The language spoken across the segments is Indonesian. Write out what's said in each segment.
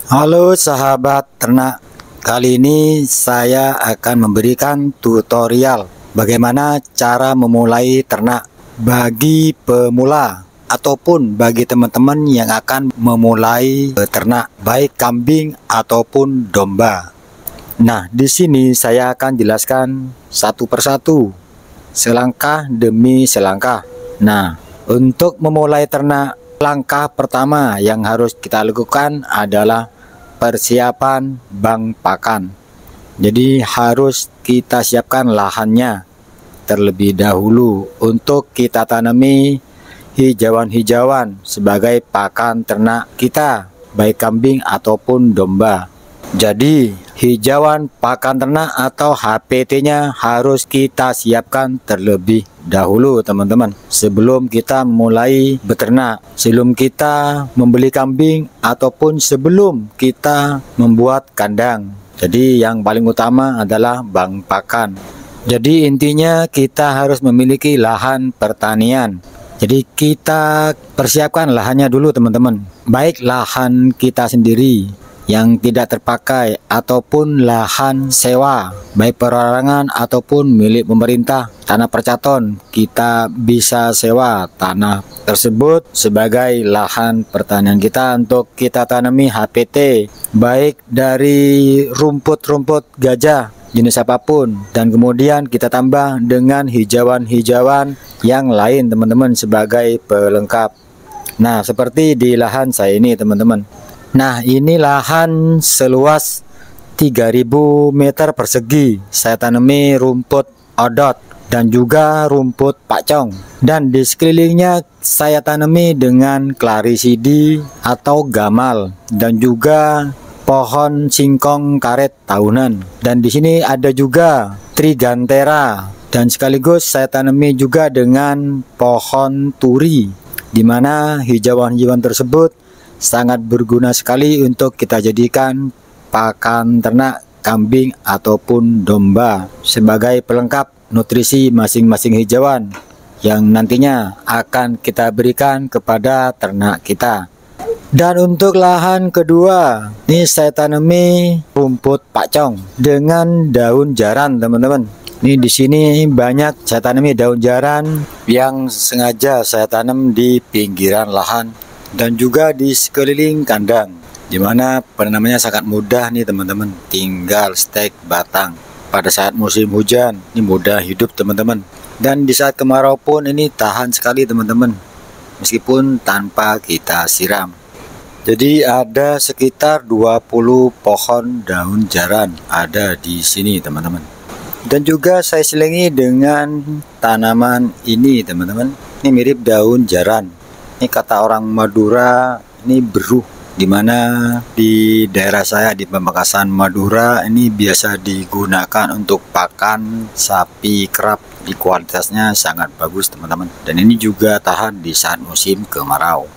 Halo sahabat ternak, kali ini saya akan memberikan tutorial bagaimana cara memulai ternak bagi pemula ataupun bagi teman-teman yang akan memulai ternak baik kambing ataupun domba. Nah, di sini saya akan jelaskan satu persatu, selangkah demi selangkah. Nah, untuk memulai ternak, langkah pertama yang harus kita lakukan adalah persiapan bank pakan. Jadi harus kita siapkan lahannya terlebih dahulu untuk kita tanami hijauan-hijauan sebagai pakan ternak kita, baik kambing ataupun domba. Jadi hijauan pakan ternak atau HPT-nya harus kita siapkan terlebih dahulu teman-teman, sebelum kita mulai beternak, sebelum kita membeli kambing ataupun sebelum kita membuat kandang. Jadi yang paling utama adalah bank pakan. Jadi intinya kita harus memiliki lahan pertanian. Jadi kita persiapkan lahannya dulu teman-teman, baik lahan kita sendiri yang tidak terpakai ataupun lahan sewa, baik perorangan ataupun milik pemerintah, tanah percaton, kita bisa sewa tanah tersebut sebagai lahan pertanian kita untuk kita tanami HPT, baik dari rumput-rumput gajah jenis apapun, dan kemudian kita tambah dengan hijauan-hijauan yang lain teman-teman sebagai pelengkap. Nah, seperti di lahan saya ini teman-teman. Nah, ini lahan seluas 3000 meter persegi. Saya tanami rumput odot dan juga rumput pakcong. Dan di sekelilingnya saya tanami dengan klarisidi atau gamal dan juga pohon singkong karet tahunan. Dan di sini ada juga trigantera dan sekaligus saya tanami juga dengan pohon turi, di mana hijauan-hijauan tersebut sangat berguna sekali untuk kita jadikan pakan ternak kambing ataupun domba sebagai pelengkap nutrisi masing-masing hijauan yang nantinya akan kita berikan kepada ternak kita. Dan untuk lahan kedua, ini saya tanami rumput pakcong dengan daun jaran teman-teman. Ini di sini banyak saya tanami daun jaran yang sengaja saya tanam di pinggiran lahan dan juga di sekeliling kandang, dimana penanamannya sangat mudah nih teman-teman, tinggal stek batang. Pada saat musim hujan ini mudah hidup teman-teman, dan di saat kemarau pun ini tahan sekali teman-teman, meskipun tanpa kita siram. Jadi ada sekitar 20 pohon daun jaran ada di sini teman-teman, dan juga saya selingi dengan tanaman ini teman-teman. Ini mirip daun jaran. Ini kata orang Madura, ini beruh, dimana di daerah saya di Pamekasan Madura ini biasa digunakan untuk pakan sapi kerap. Di kualitasnya sangat bagus teman-teman, dan ini juga tahan di saat musim kemarau.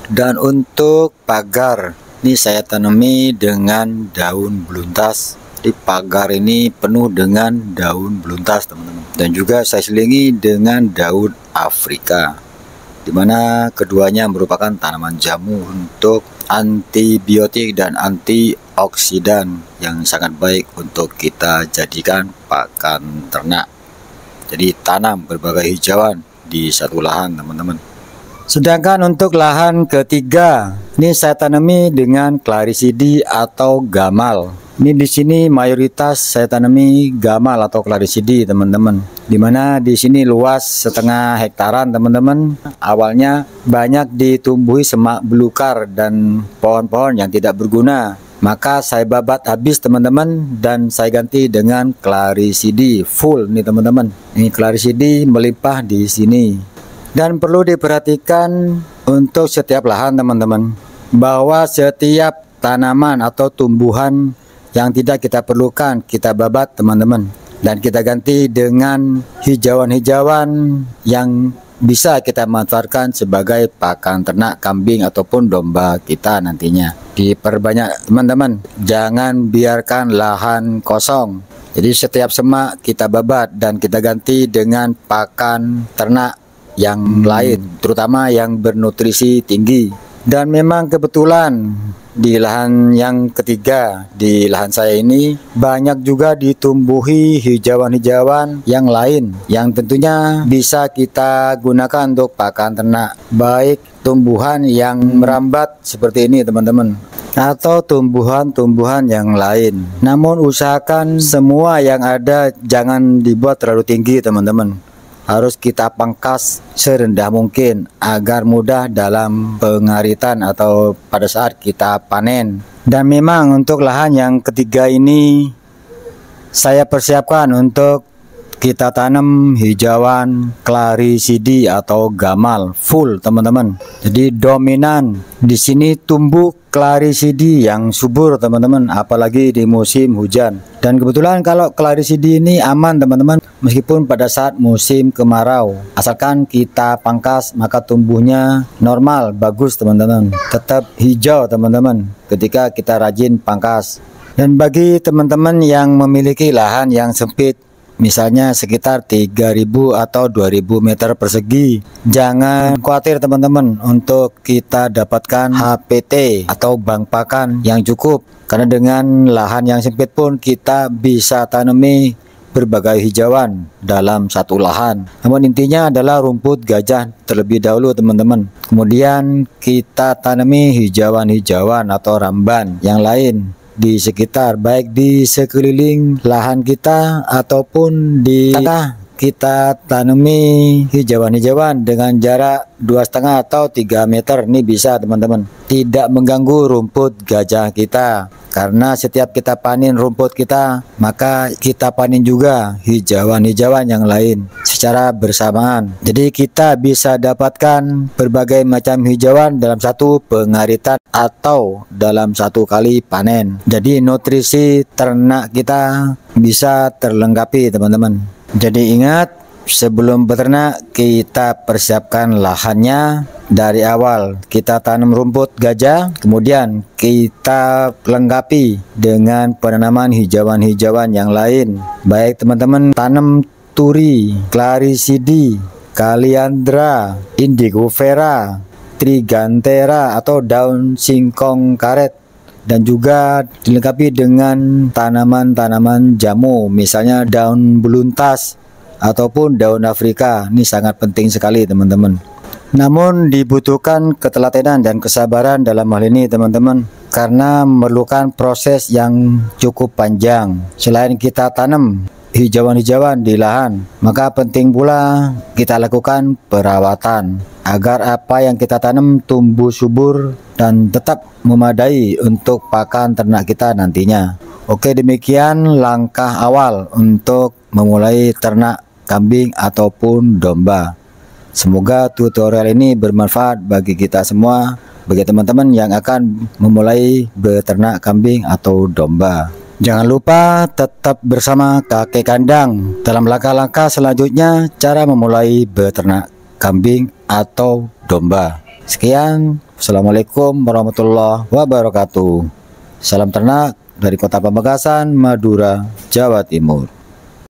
Dan untuk pagar, ini saya tanami dengan daun beluntas. Di pagar ini penuh dengan daun beluntas teman-teman, dan juga saya selingi dengan daun Afrika, dimana keduanya merupakan tanaman jamu untuk antibiotik dan antioksidan yang sangat baik untuk kita jadikan pakan ternak. Jadi tanam berbagai hijauan di satu lahan teman-teman. Sedangkan untuk lahan ketiga, ini saya tanami dengan klarisidi atau gamal. Ini di sini mayoritas saya tanami gamal atau klarisidi teman-teman, dimana di sini luas setengah hektaran teman-teman. Awalnya banyak ditumbuhi semak belukar dan pohon-pohon yang tidak berguna, maka saya babat habis teman-teman, dan saya ganti dengan klarisidi full nih teman-teman. Ini klarisidi melimpah di sini. Dan perlu diperhatikan untuk setiap lahan teman-teman, bahwa setiap tanaman atau tumbuhan yang tidak kita perlukan kita babat teman-teman, dan kita ganti dengan hijauan-hijauan yang bisa kita manfaatkan sebagai pakan ternak kambing ataupun domba kita nantinya. Diperbanyak teman-teman, jangan biarkan lahan kosong. Jadi setiap semak kita babat dan kita ganti dengan pakan ternak yang lain, terutama yang bernutrisi tinggi. Dan memang kebetulan di lahan yang ketiga, di lahan saya ini banyak juga ditumbuhi hijauan-hijauan yang lain yang tentunya bisa kita gunakan untuk pakan ternak, baik tumbuhan yang merambat seperti ini teman-teman, atau tumbuhan-tumbuhan yang lain. Namun usahakan semua yang ada jangan dibuat terlalu tinggi teman-teman. Harus kita pangkas serendah mungkin agar mudah dalam pengaritan atau pada saat kita panen. Dan memang untuk lahan yang ketiga ini saya persiapkan untuk kita tanam hijauan Clariside atau gamal full teman-teman. Jadi dominan di sini tumbuh Clariside yang subur teman-teman, apalagi di musim hujan. Dan kebetulan kalau Clariside ini aman teman-teman, meskipun pada saat musim kemarau, asalkan kita pangkas maka tumbuhnya normal, bagus teman-teman, tetap hijau teman-teman ketika kita rajin pangkas. Dan bagi teman-teman yang memiliki lahan yang sempit, misalnya sekitar 3000 atau 2000 meter persegi, jangan khawatir teman-teman untuk kita dapatkan HPT atau bank pakan yang cukup, karena dengan lahan yang sempit pun kita bisa tanami berbagai hijauan dalam satu lahan. Namun intinya adalah rumput gajah terlebih dahulu teman-teman, kemudian kita tanami hijauan-hijauan atau ramban yang lain di sekitar, baik di sekeliling lahan kita ataupun di tanah. Kita tanami hijauan-hijauan dengan jarak 2,5 atau 3 meter. Ini bisa teman-teman, tidak mengganggu rumput gajah kita, karena setiap kita panen rumput kita, maka kita panen juga hijauan-hijauan yang lain secara bersamaan. Jadi kita bisa dapatkan berbagai macam hijauan dalam satu pengaritan atau dalam satu kali panen. Jadi nutrisi ternak kita bisa terlengkapi teman-teman. Jadi ingat, sebelum beternak kita persiapkan lahannya dari awal. Kita tanam rumput gajah, kemudian kita lengkapi dengan penanaman hijauan-hijauan yang lain. Baik teman-teman tanam turi, Clariside, Kaliandra, Indigo vera, Trigantera atau daun singkong karet, dan juga dilengkapi dengan tanaman-tanaman jamu, misalnya daun beluntas ataupun daun Afrika. Ini sangat penting sekali teman-teman. Namun dibutuhkan ketelatenan dan kesabaran dalam hal ini teman-teman, karena memerlukan proses yang cukup panjang. Selain kita tanam hijauan-hijauan di lahan, maka penting pula kita lakukan perawatan agar apa yang kita tanam tumbuh subur dan tetap memadai untuk pakan ternak kita nantinya. Oke, demikian langkah awal untuk memulai ternak kambing ataupun domba. Semoga tutorial ini bermanfaat bagi kita semua, bagi teman-teman yang akan memulai beternak kambing atau domba. Jangan lupa tetap bersama Kakek Kandang dalam langkah-langkah selanjutnya cara memulai beternak kambing atau domba. Sekian, Assalamualaikum warahmatullahi wabarakatuh. Salam ternak dari Kota Pamekasan, Madura, Jawa Timur.